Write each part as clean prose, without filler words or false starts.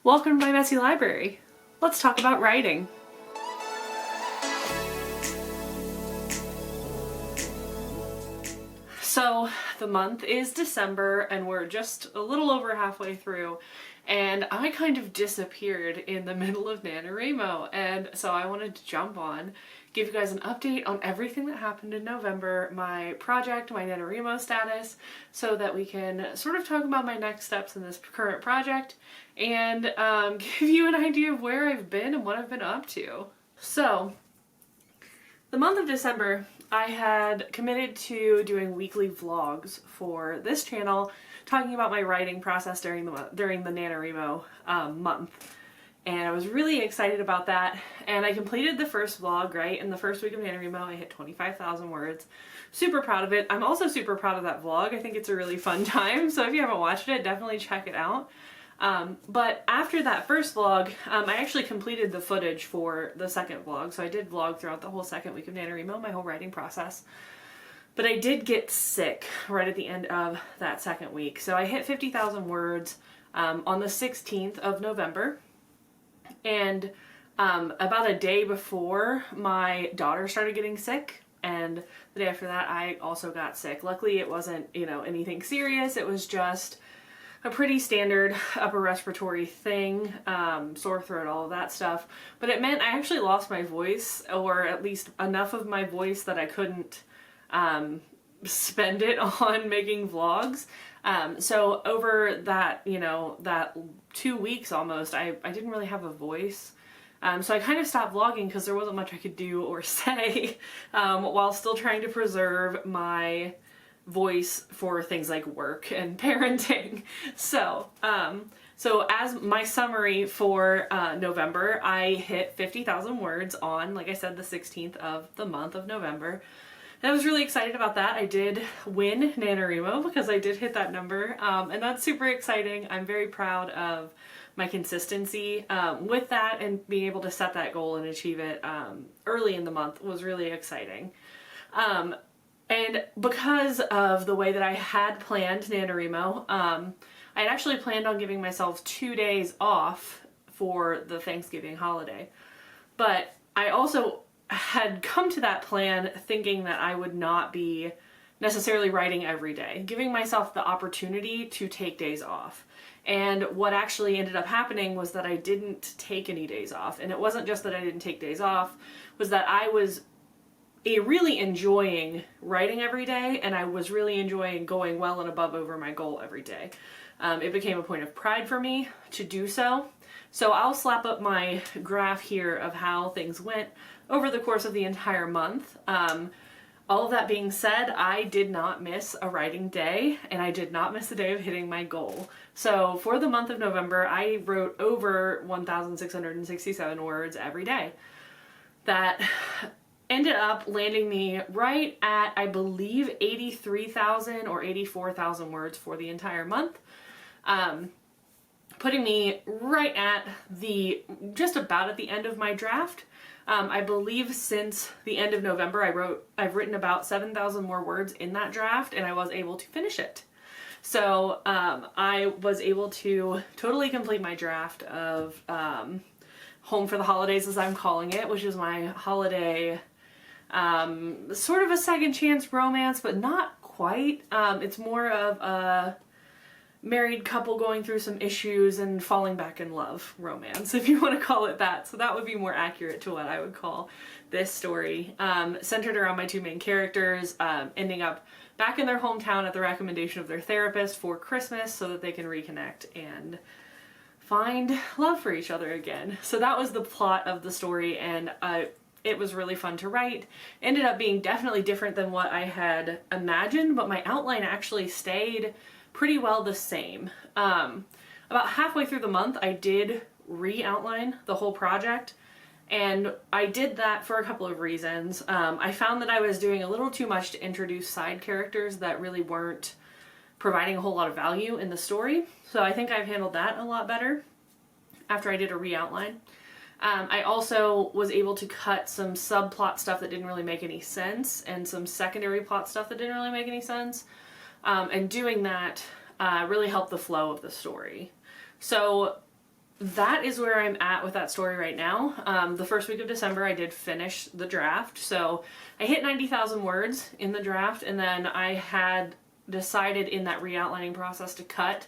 Welcome to my messy library. Let's talk about writing. So the month is December and we're just a little over halfway through, and I kind of disappeared in the middle of NaNoWriMo, and so I wanted to jump on, give you guys an update on everything that happened in November, my project, my NaNoWriMo status, so that we can sort of talk about my next steps in this current project and give you an idea of where I've been and what I've been up to. So, the month of December, I had committed to doing weekly vlogs for this channel, talking about my writing process during the NaNoWriMo month. And I was really excited about that, and I completed the first vlog, right? In the first week of NaNoWriMo, I hit 25,000 words. Super proud of it. I'm also super proud of that vlog. I think it's a really fun time, so if you haven't watched it, definitely check it out. But after that first vlog, I actually completed the footage for the second vlog, so I did vlog throughout the whole second week of NaNoWriMo, my whole writing process. But I did get sick right at the end of that second week, so I hit 50,000 words on the 16th of November. And about a day before, my daughter started getting sick, and the day after that I also got sick. Luckily it wasn't, anything serious. It was just a pretty standard upper respiratory thing, sore throat, all of that stuff. But it meant I actually lost my voice, or at least enough of my voice that I couldn't spend it on making vlogs. So over that, that 2 weeks almost, I didn't really have a voice. So I kind of stopped vlogging because there wasn't much I could do or say while still trying to preserve my voice for things like work and parenting. So, so as my summary for November, I hit 50,000 words on, like I said, the 16th of the month of November. And I was really excited about that. I did win NaNoWriMo because I did hit that number, and that's super exciting. I'm very proud of my consistency with that, and being able to set that goal and achieve it early in the month was really exciting. And because of the way that I had planned NaNoWriMo, I had actually planned on giving myself 2 days off for the Thanksgiving holiday. But I also had come to that plan thinking that I would not be necessarily writing every day, giving myself the opportunity to take days off. And what actually ended up happening was that I didn't take any days off. And it wasn't just that I didn't take days off, was that I was really enjoying writing every day, and I was really enjoying going well and above over my goal every day. It became a point of pride for me to do so. So I'll slap up my graph here of how things went over the course of the entire month. All of that being said, I did not miss a writing day, and I did not miss a day of hitting my goal. So for the month of November, I wrote over 1,667 words every day. That ended up landing me right at, I believe, 83,000 or 84,000 words for the entire month. Putting me right at just about at the end of my draft. I believe since the end of November, I've written about 7,000 more words in that draft, and I was able to finish it. So I was able to totally complete my draft of Home for the Holidays, as I'm calling it, which is my holiday sort of a second chance romance, but not quite. It's more of a married couple going through some issues and falling back in love romance, if you want to call it that. So that would be more accurate to what I would call this story. Centered around my two main characters, ending up back in their hometown at the recommendation of their therapist for Christmas so that they can reconnect and find love for each other again. So that was the plot of the story, and it was really fun to write. Ended up being definitely different than what I had imagined, but my outline actually stayed pretty well the same. About halfway through the month, I did re-outline the whole project, and I did that for a couple of reasons. I found that I was doing a little too much to introduce side characters that really weren't providing a whole lot of value in the story, so I think I've handled that a lot better after I did a re-outline. I also was able to cut some subplot stuff that didn't really make any sense, and some secondary plot stuff that didn't really make any sense. And doing that really helped the flow of the story. So that is where I'm at with that story right now. The first week of December, I did finish the draft. So I hit 90,000 words in the draft, and then I had decided in that re-outlining process to cut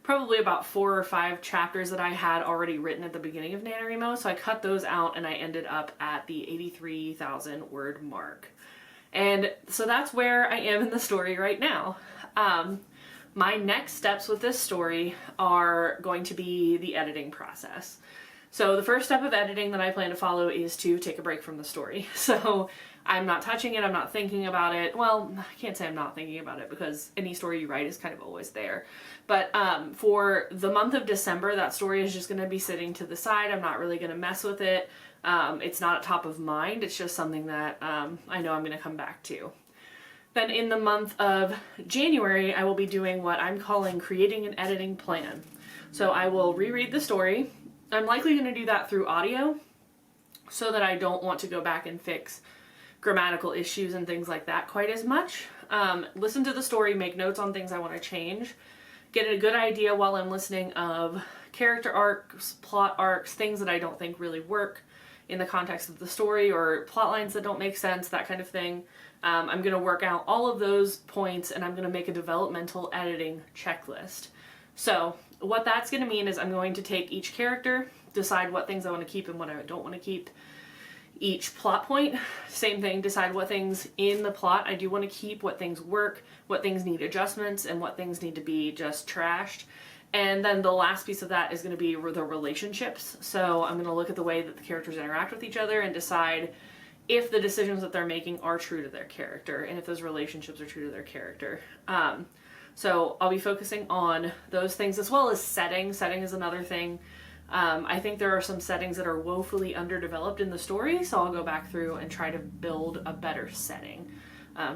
probably about 4 or 5 chapters that I had already written at the beginning of NaNoWriMo. So I cut those out, and I ended up at the 83,000 word mark. And so that's where I am in the story right now. My next steps with this story are going to be the editing process. So the first step of editing that I plan to follow is to take a break from the story. So I'm not touching it, I'm not thinking about it. Well, I can't say I'm not thinking about it because any story you write is kind of always there. But for the month of December, that story is just going to be sitting to the side. I'm not really going to mess with it. It's not top of mind. It's just something that I know I'm going to come back to. Then in the month of January, I will be doing what I'm calling creating an editing plan. So I will reread the story. I'm likely going to do that through audio so that I don't want to go back and fix grammatical issues and things like that quite as much. Listen to the story, make notes on things I want to change, get a good idea while I'm listening of character arcs, plot arcs, things that I don't think really work in the context of the story, or plot lines that don't make sense, that kind of thing. I'm going to work out all of those points, and I'm going to make a developmental editing checklist. So what that's going to mean is I'm going to take each character, decide what things I want to keep and what I don't want to keep. Each plot point, same thing, decide what things in the plot I do want to keep, what things work, what things need adjustments, and what things need to be just trashed. And then the last piece of that is going to be the relationships. So I'm going to look at the way that the characters interact with each other and decide if the decisions that they're making are true to their character and if those relationships are true to their character. So I'll be focusing on those things as well as setting. Setting is another thing. I think there are some settings that are woefully underdeveloped in the story, so I'll go back through and try to build a better setting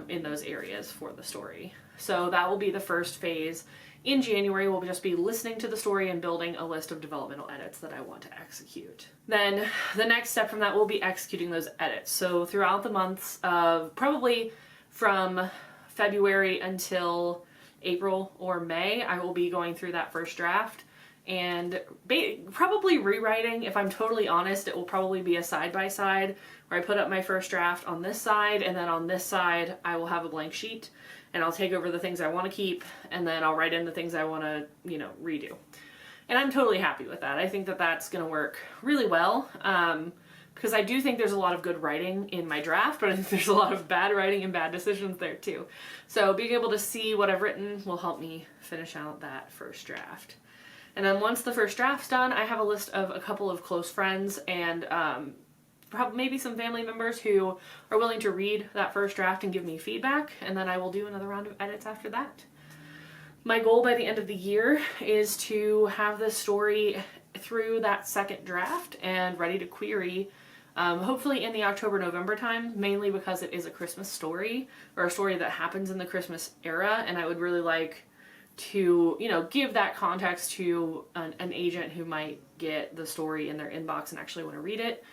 in those areas for the story. So that will be the first phase. In January, we'll just be listening to the story and building a list of developmental edits that I want to execute. Then the next step from that will be executing those edits. So throughout the months of probably from February until April or May, I will be going through that first draft and probably rewriting. If I'm totally honest, it will probably be a side-by-side where I put up my first draft on this side, and then on this side I will have a blank sheet, and I'll take over the things I want to keep, and then I'll write in the things I want to, redo. And I'm totally happy with that. I think that that's going to work really well, because I do think there's a lot of good writing in my draft, but I think there's a lot of bad writing and bad decisions there too. So being able to see what I've written will help me finish out that first draft. And then once the first draft's done, I have a list of a couple of close friends and probably maybe some family members who are willing to read that first draft and give me feedback, and then I will do another round of edits after that. My goal by the end of the year is to have this story through that second draft and ready to query, hopefully in the October-November time, mainly because it is a Christmas story, or a story that happens in the Christmas era, and I would really like to, give that context to an agent who might get the story in their inbox and actually want to read it.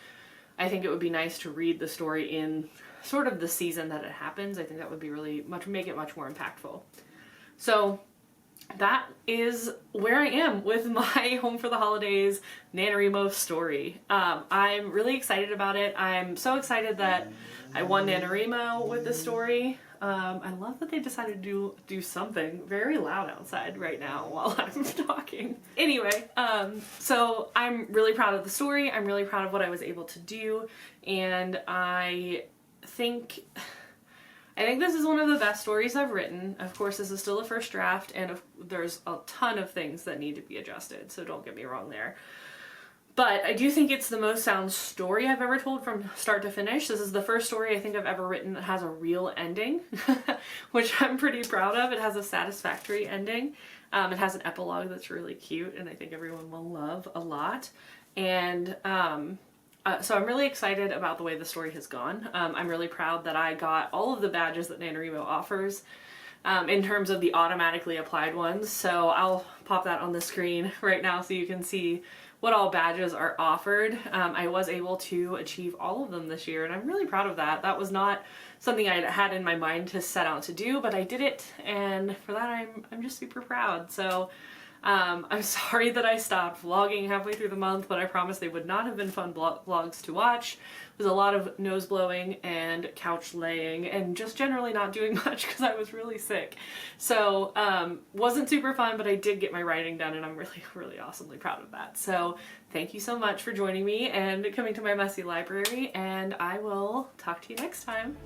I think it would be nice to read the story in sort of the season that it happens. I think that would be make it much more impactful. So that is where I am with my Home for the Holidays NaNoWriMo story. I'm really excited about it. I'm so excited that I won NaNoWriMo with this story. I love that they decided to do something very loud outside right now while I'm talking. Anyway, so I'm really proud of the story. I'm really proud of what I was able to do, and I think this is one of the best stories I've written. Of course, this is still a first draft, and there's a ton of things that need to be adjusted, so don't get me wrong there. But I do think it's the most sound story I've ever told from start to finish. This is the first story I think I've ever written that has a real ending, which I'm pretty proud of. It has a satisfactory ending. It has an epilogue that's really cute, and I think everyone will love a lot. And so I'm really excited about the way the story has gone. I'm really proud that I got all of the badges that NaNoWriMo offers in terms of the automatically applied ones. So I'll pop that on the screen right now so you can see what all badges are offered. I was able to achieve all of them this year, and I'm really proud of that. That was not something I had in my mind to set out to do, but I did it, and for that I'm just super proud. So I'm sorry that I stopped vlogging halfway through the month, but I promised they would not have been fun vlogs to watch. It was a lot of nose blowing and couch laying and just generally not doing much because I was really sick. So wasn't super fun, but I did get my writing done and I'm really, really awesomely proud of that. So thank you so much for joining me and coming to my messy library, and I will talk to you next time.